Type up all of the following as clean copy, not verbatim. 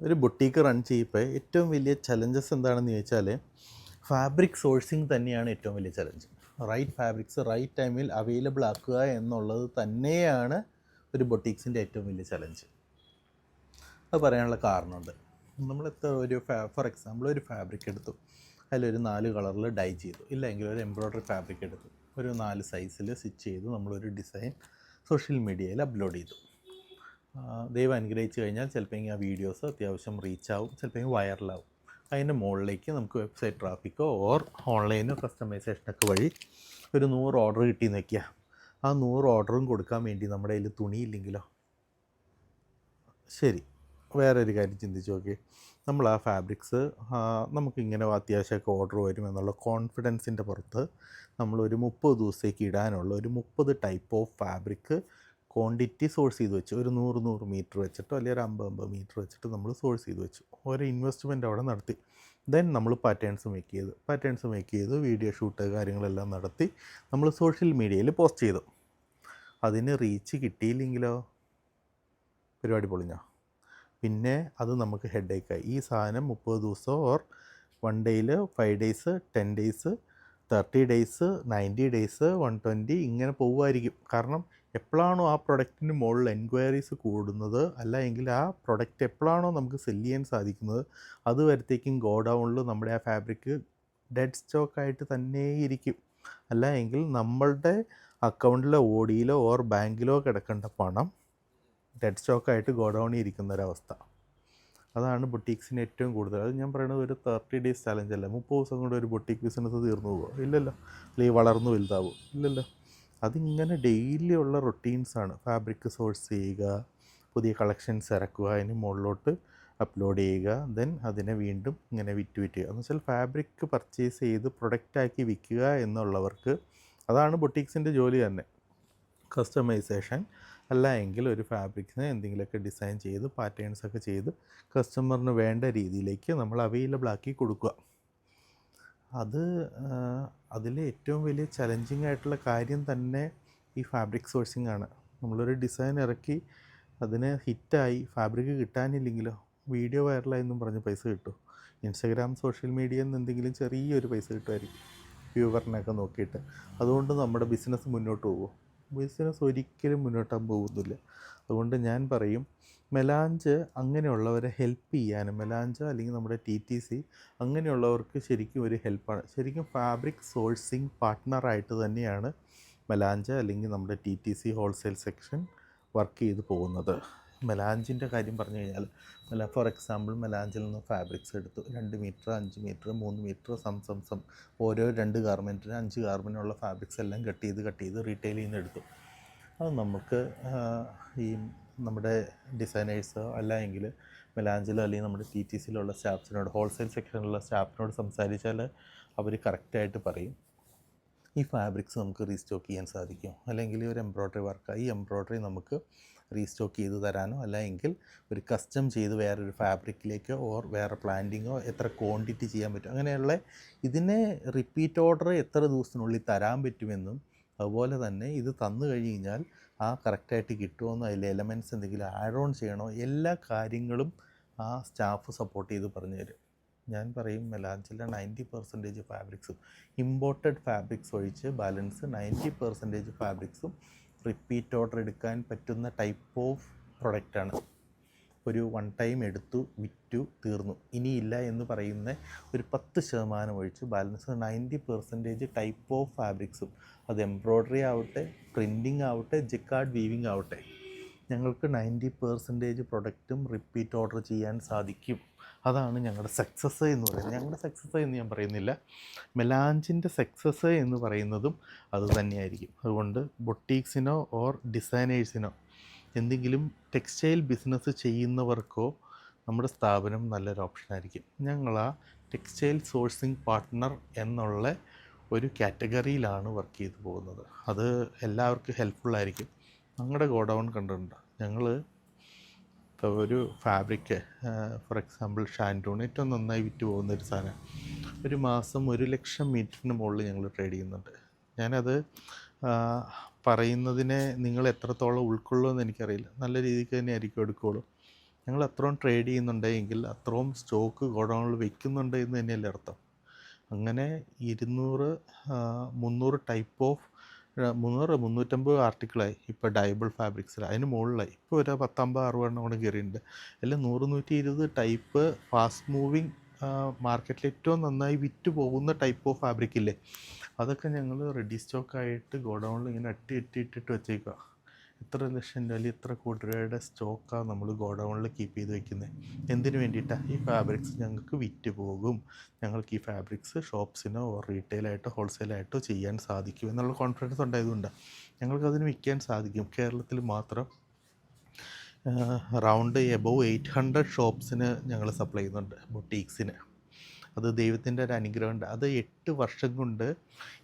ഒരു boutique run ചെയ്യുമ്പോൾ ഏറ്റവും വലിയ ചലഞ്ചസ് എന്താണെന്ന് ചോദിച്ചാൽ ഫാബ്രിക് സോഴ്സിങ് തന്നെയാണ് ഏറ്റവും വലിയ ചലഞ്ച്. റൈറ്റ് ഫാബ്രിക്സ് റൈറ്റ് ടൈമിൽ അവൈലബിൾ ആക്കുക എന്നുള്ളത് തന്നെയാണ് ഒരു ബൊട്ടീക്സിൻ്റെ ഏറ്റവും വലിയ ചലഞ്ച്. അത് പറയാനുള്ള കാരണമുണ്ട്. നമ്മൾ ഫോർ എക്സാമ്പിൾ ഒരു ഫാബ്രിക് എടുത്തു, അതിലൊരു 4 കളറിൽ ഡൈ ചെയ്തു, ഇല്ലെങ്കിൽ ഒരു എംബ്രോയ്ഡറി ഫാബ്രിക് എടുത്തു, ഒരു 4 സൈസിൽ സ്റ്റിച്ച് ചെയ്തു, നമ്മളൊരു ഡിസൈൻ സോഷ്യൽ മീഡിയയിൽ അപ്ലോഡ് ചെയ്തു. ദൈവം അനുഗ്രഹിച്ച് കഴിഞ്ഞാൽ ചിലപ്പോൾ ആ വീഡിയോസ് അത്യാവശ്യം റീച്ചാവും, ചിലപ്പോൾ വൈറലാവും. അതിൻ്റെ മുകളിലേക്ക് നമുക്ക് വെബ്സൈറ്റ് ട്രാഫിക്കോ ഓർ ഓൺലൈനോ കസ്റ്റമൈസേഷനൊക്കെ വഴി ഒരു 100 ഓർഡർ കിട്ടിയെന്ന് വയ്ക്കുക. ആ 100 ഓർഡറും കൊടുക്കാൻ വേണ്ടി നമ്മുടെ കയ്യിൽ തുണിയില്ലെങ്കിലോ? ശരി, വേറെ ഒരു കാര്യം ചിന്തിച്ച് നോക്കി. നമ്മൾ ആ ഫാബ്രിക്സ് നമുക്കിങ്ങനെ അത്യാവശ്യമൊക്കെ ഓർഡർ വരും എന്നുള്ള കോൺഫിഡൻസിൻ്റെ പുറത്ത് നമ്മളൊരു 30 ദിവസത്തേക്ക് ഇടാനുള്ള ഒരു 30 type of fabric quantity source ചെയ്ത് വെച്ചു. ഒരു 100 മീറ്റർ വെച്ചിട്ടോ അല്ലെങ്കിൽ ഒരു 50 മീറ്റർ വെച്ചിട്ട് നമ്മൾ സോഴ്സ് ചെയ്ത് വെച്ചു. ഒരു ഇൻവെസ്റ്റ്മെൻറ്റ് അവിടെ നടത്തി. ദെൻ നമ്മൾ പാറ്റേൺസ് മേക്ക് ചെയ്തു, വീഡിയോ ഷൂട്ട് കാര്യങ്ങളെല്ലാം നടത്തി നമ്മൾ സോഷ്യൽ മീഡിയയിൽ പോസ്റ്റ് ചെയ്തു. അതിന് റീച്ച് കിട്ടിയില്ലെങ്കിലോ? പരിപാടി പൊളിഞ്ഞോ? പിന്നെ അത് നമുക്ക് ഹെഡേക്കായി. ഈ സാധനം 30 ദിവസം ഓർ 1 ഡേയിൽ 5 ഡേയ്സ് 10 ഡേയ്സ് 30 ഡേയ്സ് 90 ഡേയ്സ് 120 ഇങ്ങനെ പോകുമായിരിക്കും. കാരണം എപ്പോഴാണോ ആ പ്രൊഡക്റ്റിന് മുകളിൽ എൻക്വയറീസ് കൂടുന്നത്, അല്ല എങ്കിൽ ആ പ്രൊഡക്റ്റ് എപ്പോഴാണോ നമുക്ക് സെല് ചെയ്യാൻ സാധിക്കുന്നത്, അതുവരത്തേക്കും ഗോഡൗണിൽ നമ്മുടെ ആ ഫാബ്രിക് ഡെഡ് സ്റ്റോക്കായിട്ട് തന്നെ ഇരിക്കും. അല്ല എങ്കിൽ നമ്മളുടെ അക്കൗണ്ടിലോ ഓഡിയിലോ ഓർ ബാങ്കിലോ കിടക്കേണ്ട പണം ഡെഡ് സ്റ്റോക്കായിട്ട് ഗോഡൗണിൽ ഇരിക്കുന്നൊരവസ്ഥ. അതാണ് ബൊട്ടീക്സിന് ഏറ്റവും കൂടുതൽ. അത് ഞാൻ പറയുന്നത് ഒരു 30 ഡേയ്സ് ചലഞ്ച് അല്ല. 30 ദിവസം കൊണ്ട് ഒരു ബൊട്ടീക്ക് ബിസിനസ് തീർന്നു പോകുമോ? ഇല്ലല്ലോ. അല്ലെങ്കിൽ വളർന്നു വലുതാവും? ഇല്ലല്ലോ. അതിങ്ങനെ ഡെയിലി ഉള്ള റൊട്ടീൻസാണ്. ഫാബ്രിക് സോഴ്സ് ചെയ്യുക, പുതിയ കളക്ഷൻസ് ഇറക്കുക, അതിന് മുകളിലോട്ട് അപ്ലോഡ് ചെയ്യുക, ദെൻ അതിനെ വീണ്ടും ഇങ്ങനെ വിറ്റ് ചെയ്യുക. എന്ന് വെച്ചാൽ ഫാബ്രിക് പർച്ചേസ് ചെയ്ത് പ്രൊഡക്റ്റാക്കി വിൽക്കുക എന്നുള്ളവർക്ക് അതാണ് ബൊട്ടീക്സിൻ്റെ ജോലി തന്നെ. കസ്റ്റമൈസേഷൻ അല്ല എങ്കിൽ ഒരു ഫാബ്രിക്സിനെ എന്തെങ്കിലുമൊക്കെ ഡിസൈൻ ചെയ്ത് പാറ്റേൺസൊക്കെ ചെയ്ത് കസ്റ്റമറിന് വേണ്ട രീതിയിലേക്ക് നമ്മൾ അവൈലബിൾ ആക്കി കൊടുക്കുക. അതിൽ ഏറ്റവും വലിയ ചലഞ്ചിങ് ആയിട്ടുള്ള കാര്യം തന്നെ ഈ ഫാബ്രിക് സോഴ്സിംഗ് ആണ്. നമ്മളൊരു ഡിസൈൻ ഇറക്കി അതിന് ഹിറ്റായി ഫാബ്രിക് കിട്ടാനില്ലെങ്കിലോ? വീഡിയോ വൈറലായെന്നും പറഞ്ഞ് പൈസ കിട്ടും. ഇൻസ്റ്റഗ്രാം സോഷ്യൽ മീഡിയയിൽ നിന്ന് എന്തെങ്കിലും ചെറിയൊരു പൈസ കിട്ടുമായിരിക്കും, വ്യൂവറിനൊക്കെ നോക്കിയിട്ട്. അതുകൊണ്ട് നമ്മുടെ ബിസിനസ് മുന്നോട്ട് പോകുമോ? ബിസിനസ് ഒരിക്കലും മുന്നോട്ടാൻ പോകുന്നില്ല. അതുകൊണ്ട് ഞാൻ പറയും, മെലാഞ്ച് അങ്ങനെയുള്ളവരെ ഹെൽപ്പ് ചെയ്യാനും, മെലാഞ്ച് അല്ലെങ്കിൽ നമ്മുടെ TTC അങ്ങനെയുള്ളവർക്ക് ശരിക്കും ഒരു ഹെൽപ്പാണ്. ശരിക്കും ഫാബ്രിക് സോഴ്സിങ് പാർട്ട്ണറായിട്ട് തന്നെയാണ് മെലാഞ്ച് അല്ലെങ്കിൽ നമ്മുടെ TTC ഹോൾസെയിൽ സെക്ഷൻ വർക്ക് ചെയ്ത് പോകുന്നത്. മെലാഞ്ചിൻ്റെ കാര്യം പറഞ്ഞു കഴിഞ്ഞാൽ, ഫോർ എക്സാമ്പിൾ മെലാഞ്ചിൽ നിന്ന് ഫാബ്രിക്സ് എടുത്തു 2 മീറ്റർ 5 മീറ്റർ 3 മീറ്റർ സം ഓരോ 2 ഗാർമെൻറ്റിന് 5 ഗാർമെൻറ്റിനുള്ള ഫാബ്രിക്സ് എല്ലാം കട്ട് ചെയ്ത് റീറ്റെയിലിൽ നിന്ന് എടുത്തു. അത് നമുക്ക് ഈ നമ്മുടെ ഡിസൈനേഴ്സ് അല്ല എങ്കിൽ മെലാഞ്ചിലോ അല്ലെങ്കിൽ നമ്മുടെ TTCയിലുള്ള സ്റ്റാഫ്സിനോട്, ഹോൾസെയിൽ സെക്ഷനിലുള്ള സ്റ്റാഫിനോട് സംസാരിച്ചാൽ അവർ കറക്റ്റായിട്ട് പറയും ഈ ഫാബ്രിക്സ് നമുക്ക് റീസ്റ്റോക്ക് ചെയ്യാൻ സാധിക്കും, അല്ലെങ്കിൽ ഒരു എംബ്രോയ്ഡറി വർക്ക്, ഈ എംബ്രോയ്ഡറി നമുക്ക് റീസ്റ്റോക്ക് ചെയ്ത് തരാനോ അല്ല എങ്കിൽ ഒരു കസ്റ്റം ചെയ്ത് വേറൊരു ഫാബ്രിക്കിലേക്കോ ഓർ വേറെ പ്ലാന്റിങ്ങോ എത്ര ക്വാണ്ടിറ്റി ചെയ്യാൻ പറ്റും, അങ്ങനെയുള്ള ഇതിനെ റിപ്പീറ്റ് ഓർഡർ എത്ര ദിവസത്തിനുള്ളിൽ തരാൻ പറ്റുമെന്നും, അതുപോലെ തന്നെ ഇത് തന്നു കഴിഞ്ഞാൽ ആ കറക്റ്റായിട്ട് കിട്ടുമെന്നോ അതിൽ എലമെൻറ്റ്സ് എന്തെങ്കിലും ആഡ് ഓൺ ചെയ്യണോ, എല്ലാ കാര്യങ്ങളും ആ സ്റ്റാഫ് സപ്പോർട്ട് ചെയ്ത് പറഞ്ഞു തരും. ഞാൻ പറയും മെലാഞ്ചിലെ 90% ഫാബ്രിക്സും ഇമ്പോർട്ടഡ് ഫാബ്രിക്സ് ഒഴിച്ച് ബാലൻസ് 90% ഫാബ്രിക്സും റിപ്പീറ്റ് ഓർഡർ എടുക്കാൻ പറ്റുന്ന ടൈപ്പ് ഓഫ് പ്രൊഡക്റ്റാണ്. ഒരു 1 ടൈം എടുത്തു വിറ്റു തീർന്നു, ഇനിയില്ല എന്ന് പറയുന്ന ഒരു 10% ഒഴിച്ച് ബാലൻസ് 90% ടൈപ്പ് ഓഫ് ഫാബ്രിക്സും, അത് എംബ്രോയ്ഡറി ആവട്ടെ, പ്രിൻറ്റിങ് ആവട്ടെ, ജിക്കാർഡ് വീവിങ് ആവട്ടെ, ഞങ്ങൾക്ക് 90% പ്രൊഡക്റ്റും റിപ്പീറ്റ് ഓർഡർ ചെയ്യാൻ സാധിക്കും. അതാണ് ഞങ്ങളുടെ സക്സസ് എന്ന് പറയുന്നത്. ഞങ്ങളുടെ സക്സസ് എന്ന് ഞാൻ പറയുന്നില്ല, മെലാഞ്ചിൻ്റെ സക്സസ് എന്ന് പറയുന്നതും അത് തന്നെയായിരിക്കും. അതുകൊണ്ട് ബൊട്ടീക്സിനോ ഓർ ഡിസൈനേഴ്സിനോ എന്തെങ്കിലും ടെക്സ്റ്റൈൽ ബിസിനസ് ചെയ്യുന്നവർക്കോ നമ്മുടെ സ്ഥാപനം നല്ലൊരു ഓപ്ഷനായിരിക്കും. ഞങ്ങൾ ആ ടെക്സ്റ്റൈൽ സോഴ്സിംഗ് പാർട്ട്ണർ എന്നുള്ള ഒരു കാറ്റഗറിയിലാണ് വർക്ക് ചെയ്തു പോകുന്നത്. അത് എല്ലാവർക്കും ഹെൽപ്ഫുള്ളായിരിക്കും. ഞങ്ങളുടെ ഗോഡൗൺ കണ്ടിട്ടുണ്ട്. ഞങ്ങൾ ഇപ്പോൾ ഒരു ഫാബ്രിക് ഫോർ എക്സാമ്പിൾ ഷാൻഡൂൺ ഏറ്റവും നന്നായി വിറ്റ് പോകുന്നൊരു സാധനം, ഒരു മാസം 1,00,000 മീറ്ററിന് മുകളിൽ ഞങ്ങൾ ട്രേഡ് ചെയ്യുന്നുണ്ട്. ഞാനത് പറയുന്നതിനെ നിങ്ങൾ എത്രത്തോളം ഉൾക്കൊള്ളുമെന്ന് എനിക്കറിയില്ല. നല്ല രീതിക്ക് തന്നെ ആയിരിക്കും എടുക്കുകയുള്ളൂ. ഞങ്ങൾ അത്രയും ട്രേഡ് ചെയ്യുന്നുണ്ടെങ്കിൽ അത്രയും സ്റ്റോക്ക് ഗോഡൗണിൽ വെക്കുന്നുണ്ട് എന്ന് തന്നെയല്ലേ അർത്ഥം. അങ്ങനെ 200 300 ടൈപ്പ് ഓഫ് 350 ആർട്ടിക്കിളായി ഇപ്പോൾ ഡയബിൾ ഫാബ്രിക്സിൽ. അതിന് മുകളിലായി ഇപ്പോൾ ഒരു 50-60 കൂടെ കയറിയിട്ടുണ്ട്. എല്ലാം 100-120 ടൈപ്പ് ഫാസ്റ്റ് മൂവിങ് മാർക്കറ്റിൽ ഏറ്റവും നന്നായി വിറ്റ് പോകുന്ന ടൈപ്പ് ഓഫ് ഫാബ്രിക് ഇല്ലേ, അതൊക്കെ ഞങ്ങൾ റെഡി സ്റ്റോക്കായിട്ട് ഗോഡൗണിൽ ഇങ്ങനെ ഇട്ടിട്ട് വെച്ചേക്കുക. എത്ര ലക്ഷം രൂപ അല്ലെങ്കിൽ എത്ര കോടി രൂപയുടെ സ്റ്റോക്കാണ് നമ്മൾ ഗോഡൗണിൽ കീപ്പ് ചെയ്ത് വെക്കുന്നത്. എന്തിനു വേണ്ടിയിട്ടാണ്? ഈ ഫാബ്രിക്സ് ഞങ്ങൾക്ക് വിറ്റ് പോകും, ഞങ്ങൾക്ക് ഈ ഫാബ്രിക്സ് ഷോപ്സിനോ റീറ്റെയിലായിട്ടോ ഹോൾസെയിലായിട്ടോ ചെയ്യാൻ സാധിക്കും എന്നുള്ള കോൺഫിഡൻസ് ഉണ്ടായതുകൊണ്ടാണ് ഞങ്ങൾക്കതിന് വിൽക്കാൻ സാധിക്കും. കേരളത്തിൽ മാത്രം റൗണ്ട് എബവ് 800 ഷോപ്സിന് ഞങ്ങൾ സപ്ലൈ ചെയ്യുന്നുണ്ട്, ബൊട്ടീക്സിന്. അത് ദൈവത്തിൻ്റെ ഒരു അനുഗ്രഹമുണ്ട്. അത് 8 വർഷം കൊണ്ട്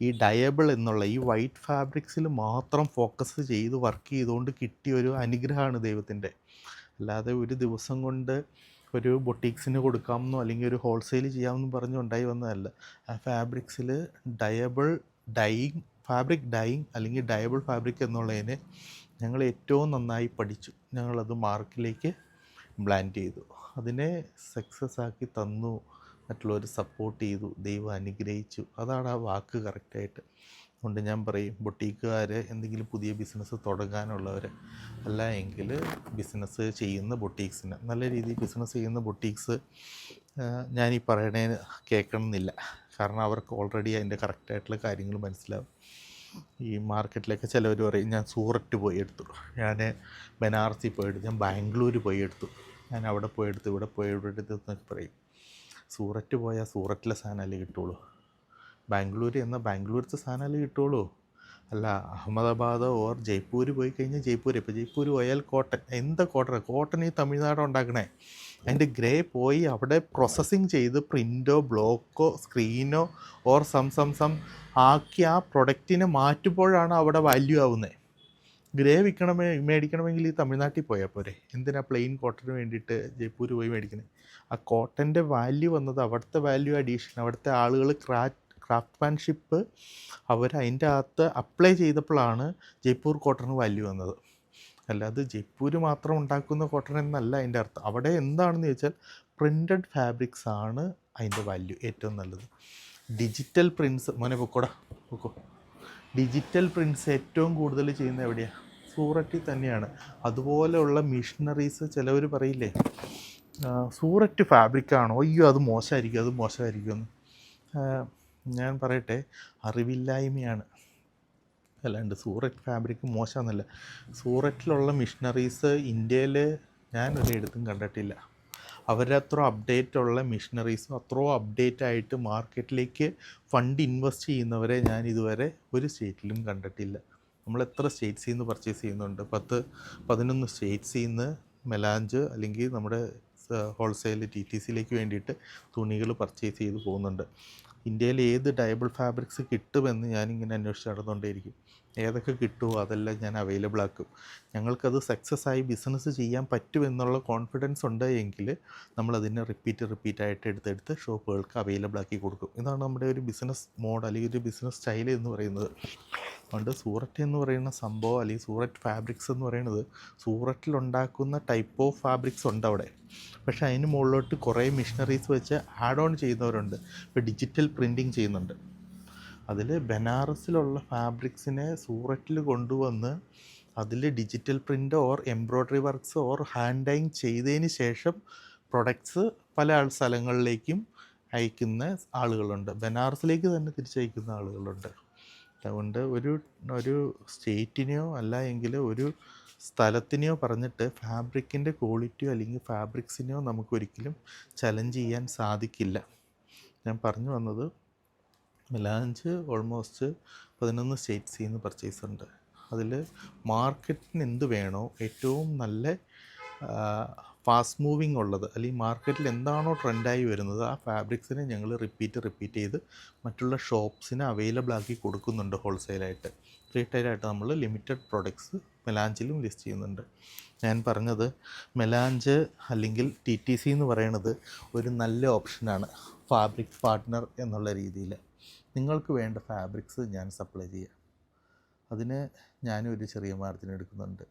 ഈ ഡയബിൾ എന്നുള്ള ഈ വൈറ്റ് ഫാബ്രിക്സിൽ മാത്രം ഫോക്കസ് ചെയ്ത് വർക്ക് ചെയ്തുകൊണ്ട് കിട്ടിയ ഒരു അനുഗ്രഹമാണ് ദൈവത്തിൻ്റെ. അല്ലാതെ ഒരു ദിവസം കൊണ്ട് ഒരു ബൊട്ടീക്സിന് കൊടുക്കാമെന്നോ അല്ലെങ്കിൽ ഒരു ഹോൾസെയിൽ ചെയ്യാമെന്നും പറഞ്ഞ് ഉണ്ടായി വന്നതല്ല. ആ ഫാബ്രിക്സിൽ ഡയബിൾ ഡൈയിങ്, ഫാബ്രിക് ഡൈയിങ് അല്ലെങ്കിൽ ഡയബിൾ ഫാബ്രിക് എന്നുള്ളതിനെ ഞങ്ങൾ ഏറ്റവും നന്നായി പഠിച്ചു. ഞങ്ങളത് മാർക്കിലേക്ക് ബ്ലാൻഡ് ചെയ്തു, അതിനെ സക്സസ് ആക്കി തന്നു, മറ്റുള്ളവർ സപ്പോർട്ട് ചെയ്തു, ദൈവം അനുഗ്രഹിച്ചു. അതാണ് ആ വാക്ക് കറക്റ്റായിട്ട്. അതുകൊണ്ട് ഞാൻ പറയും, ബൊട്ടീക്കുകാർ എന്തെങ്കിലും പുതിയ ബിസിനസ് തുടങ്ങാനുള്ളവർ, അല്ല എങ്കിൽ ബിസിനസ് ചെയ്യുന്ന ബൊട്ടീക്സിന്, നല്ല രീതിയിൽ ബിസിനസ് ചെയ്യുന്ന ബൊട്ടീക്സ് ഞാനീ പറയണേന് കേൾക്കണമെന്നില്ല. കാരണം അവർക്ക് ഓൾറെഡി അതിൻ്റെ കറക്റ്റായിട്ടുള്ള കാര്യങ്ങൾ മനസ്സിലാവും. ഈ മാർക്കറ്റിലൊക്കെ ചിലവർ പറയും ഞാൻ സൂററ്റ് പോയി എടുത്തു, ഞാൻ ബനാറസിൽ പോയി എടുത്തു, ഞാൻ ബാംഗ്ലൂർ പോയി എടുത്തു, ഞാൻ അവിടെ പോയി എടുത്തു, ഇവിടെ പോയി എടുത്തു എന്നൊക്കെ പറയും. സൂററ്റ് പോയാൽ സൂററ്റിലെ സാധനമല്ലേ കിട്ടുള്ളൂ, ബാംഗ്ലൂർ എന്നാൽ ബാംഗ്ലൂരത്തെ സാധനമല്ലേ കിട്ടുള്ളൂ. അല്ല അഹമ്മദാബാദോ ഓർ ജയ്പൂർ പോയി കഴിഞ്ഞാൽ ജയ്പൂർ, ഇപ്പോൾ ജയ്പൂർ പോയാൽ കോട്ടൺ, എന്താ കോട്ടൺ ഈ തമിഴ്നാട് ഉണ്ടാക്കണേ. അതിൻ്റെ ഗ്രേ പോയി അവിടെ പ്രോസസ്സിങ് ചെയ്ത് പ്രിൻ്റോ ബ്ലോക്കോ സ്ക്രീനോ ഓർ സം ആക്കി ആ പ്രൊഡക്റ്റിനെ മാറ്റുമ്പോഴാണ് അവിടെ വാല്യൂ ആവുന്നത്. ഗ്രേ മേടിക്കണമെങ്കിൽ ഈ തമിഴ്നാട്ടിൽ പോയാൽ പോരെ, എന്തിനാ പ്ലെയിൻ കോട്ടന് വേണ്ടിയിട്ട് ജയ്പൂർ പോയി മേടിക്കുന്നത്? ആ കോട്ടൻ്റെ വാല്യൂ വന്നത് അവിടുത്തെ വാല്യൂ അഡീഷൻ, അവിടുത്തെ ആളുകൾ ക്രാഫ്റ്റ്മാൻഷിപ്പ് അവർ അതിൻ്റെ അകത്ത് അപ്ലൈ ചെയ്തപ്പോഴാണ് ജയ്പൂർ കോട്ടന് വാല്യൂ വന്നത്. അല്ലാതെ ജയ്പൂർ മാത്രം ഉണ്ടാക്കുന്ന കോട്ടൺ എന്നല്ല അതിൻ്റെ അർത്ഥം. അവിടെ എന്താണെന്ന് ചോദിച്ചാൽ പ്രിൻറ്റഡ് ഫാബ്രിക്സ് ആണ് അതിൻ്റെ വാല്യൂ ഏറ്റവും നല്ലത്. ഡിജിറ്റൽ പ്രിൻറ്റ്സ്, മോനെ പൊക്കോടാ പൊക്കോ, ഡിജിറ്റൽ പ്രിൻറ്റ്സ് ഏറ്റവും കൂടുതൽ ചെയ്യുന്നത് എവിടെയാണ്? സൂററ്റിൽ തന്നെയാണ്. അതുപോലെയുള്ള മിഷനറീസ് ചിലവർ പറയില്ലേ സൂററ്റ് ഫാബ്രിക്കാണോ, അയ്യോ അത് മോശമായിരിക്കുമെന്ന്. ഞാൻ പറയട്ടെ, അറിവില്ലായ്മയാണ്, അല്ലാണ്ട് സൂററ്റ് ഫാബ്രിക് മോശമെന്നല്ല. സൂററ്റിലുള്ള മിഷനറീസ് ഇന്ത്യയിൽ ഞാൻ ഒരിടത്തും കണ്ടിട്ടില്ല. അവരുടെ അത്ര അപ്ഡേറ്റുള്ള മിഷനറീസും അത്രയും അപ്ഡേറ്റ് ആയിട്ട് മാർക്കറ്റിലേക്ക് ഫണ്ട് ഇൻവെസ്റ്റ് ചെയ്യുന്നവരെ ഞാൻ ഇതുവരെ ഒരു സ്റ്റേറ്റിലും കണ്ടിട്ടില്ല. നമ്മൾ എത്ര സ്റ്റേറ്റ്സിൽ നിന്ന് പർച്ചേസ് ചെയ്യുന്നുണ്ട്? 10-11 സ്റ്റേറ്റ്സിൽ നിന്ന് മെലാഞ്ച് അല്ലെങ്കിൽ നമ്മുടെ ഹോൾസെയിൽ TTCയിലേക്ക് വേണ്ടിയിട്ട് തുണികൾ പർച്ചേസ് ചെയ്ത് പോകുന്നുണ്ട്. ഇന്ത്യയിൽ ഏത് ഡയബിൾ ഫാബ്രിക്സ് കിട്ടുമെന്ന് ഞാനിങ്ങനെ അന്വേഷിച്ച് നടന്നുകൊണ്ടേയിരിക്കും. ഏതൊക്കെ കിട്ടുമോ അതെല്ലാം ഞാൻ അവൈലബിൾ ആക്കും. ഞങ്ങൾക്കത് സക്സസ് ആയി ബിസിനസ് ചെയ്യാൻ പറ്റുമെന്നുള്ള കോൺഫിഡൻസ് ഉണ്ട് എങ്കിൽ നമ്മളതിനെ റിപ്പീറ്റായിട്ട് എടുത്തെടുത്ത് ഷോപ്പുകൾക്ക് അവൈലബിൾ ആക്കി കൊടുക്കും. ഇതാണ് നമ്മുടെ ഒരു ബിസിനസ് മോഡ് അല്ലെങ്കിൽ ഒരു ബിസിനസ് സ്റ്റൈൽ എന്ന് പറയുന്നത്. അതുകൊണ്ട് സൂററ്റ് എന്ന് പറയുന്ന സംഭവം അല്ലെങ്കിൽ സൂററ്റ് ഫാബ്രിക്സ് എന്ന് പറയുന്നത് സൂററ്റിലുണ്ടാക്കുന്ന ടൈപ്പ് ഓഫ് ഫാബ്രിക്സ് ഉണ്ട് അവിടെ. പക്ഷേ അതിന് മുകളിലോട്ട് കുറേ മിഷനറീസ് വെച്ച് ആഡ് ഓൺ ചെയ്യുന്നവരുണ്ട്. ഇപ്പോൾ ഡിജിറ്റൽ പ്രിൻറ്റിങ് ചെയ്യുന്നുണ്ട്. അതിൽ ബനാറസിലുള്ള ഫാബ്രിക്സിനെ സൂററ്റിൽ കൊണ്ടുവന്ന് അതിൽ digital print or embroidery works or hand dying ചെയ്തതിന് ശേഷം പ്രൊഡക്ട്സ് പല സ്ഥലങ്ങളിലേക്കും അയക്കുന്ന ആളുകളുണ്ട്. ബനാറസിലേക്ക് തന്നെ തിരിച്ചയക്കുന്ന ആളുകളുണ്ട്. അതുകൊണ്ട് ഒരു സ്റ്റേറ്റിനെയോ അല്ല എങ്കിൽ ഒരു സ്ഥലത്തിനെയോ പറഞ്ഞിട്ട് ഫാബ്രിക്കിൻ്റെ ക്വാളിറ്റിയോ അല്ലെങ്കിൽ ഫാബ്രിക്സിനെയോ നമുക്കൊരിക്കലും ചലഞ്ച് ചെയ്യാൻ സാധിക്കില്ല. ഞാൻ പറഞ്ഞു വന്നത്, മെലാഞ്ച് ഓൾമോസ്റ്റ് 11 സ്റ്റേറ്റ്സിൽ നിന്ന് പർച്ചേസ് ഉണ്ട്. അതിൽ മാർക്കറ്റിന് എന്ത് വേണോ, ഏറ്റവും നല്ല ഫാസ്റ്റ് മൂവിങ് ഉള്ളത് അല്ലെങ്കിൽ മാർക്കറ്റിൽ എന്താണോ ട്രെൻഡായി വരുന്നത് ആ ഫാബ്രിക്സിനെ ഞങ്ങൾ റിപ്പീറ്റ് ചെയ്ത് മറ്റുള്ള ഷോപ്സിന് അവൈലബിൾ ആക്കി കൊടുക്കുന്നുണ്ട്. ഹോൾസെയിലായിട്ട് റീറ്റെയിലായിട്ട് നമ്മൾ ലിമിറ്റഡ് പ്രോഡക്ട്സ് മെലാഞ്ചിലും ലിസ്റ്റ് ചെയ്യുന്നുണ്ട്. ഞാൻ പറഞ്ഞത് മെലാഞ്ച് അല്ലെങ്കിൽ TTC എന്ന് പറയുന്നത് ഒരു നല്ല ഓപ്ഷനാണ് ഫാബ്രിക് പാർട്ട്ണർ എന്നുള്ള രീതിയിൽ. നിങ്ങൾക്ക് വേണ്ട ഫാബ്രിക്സ് ഞാൻ സപ്ലൈ ചെയ്യാം. അതിന് ഞാനും ഒരു ചെറിയ മാർജിൻ എടുക്കുന്നുണ്ട്.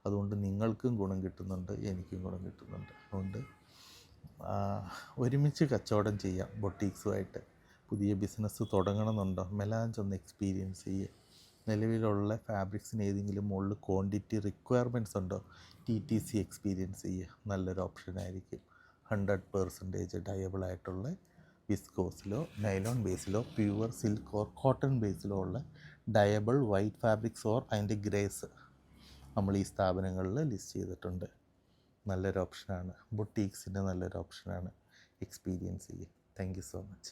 അതുകൊണ്ട് നിങ്ങൾക്കും ഗുണം കിട്ടുന്നുണ്ട്, എനിക്കും ഗുണം കിട്ടുന്നുണ്ട്. അതുകൊണ്ട് ഒരുമിച്ച് കച്ചവടം ചെയ്യാം. ബൊട്ടീക്സുമായിട്ട് പുതിയ ബിസിനസ് തുടങ്ങണമെന്നുണ്ടോ, മെലാൻസ് ഒന്ന് എക്സ്പീരിയൻസ് ചെയ്യുക. നിലവിലുള്ള ഫാബ്രിക്സിന് ഏതെങ്കിലും മുകളിൽ ക്വാണ്ടിറ്റി റിക്വയർമെൻറ്റ്സ് ഉണ്ടോ, TTC എക്സ്പീരിയൻസ് ചെയ്യുക. നല്ലൊരു ഓപ്ഷനായിരിക്കും. 100% ഡയബിളായിട്ടുള്ള വിസ്കോസിലോ നൈലോൺ ബേസിലോ പ്യുവർ സിൽക്ക് ഓർ കോട്ടൺ ബേസിലോ ഉള്ള ഡയബിൾ വൈറ്റ് ഫാബ്രിക്സ് ഓർ അതിൻ്റെ ഗ്രേസ് നമ്മൾ ഈ സ്ഥാപനങ്ങളിൽ ലിസ്റ്റ് ചെയ്തിട്ടുണ്ട്. നല്ലൊരു ഓപ്ഷനാണ്. ബുട്ടീക്സിൻ്റെ നല്ലൊരു ഓപ്ഷനാണ്. എക്സ്പീരിയൻസ് ചെയ്യുക. Thank you so much.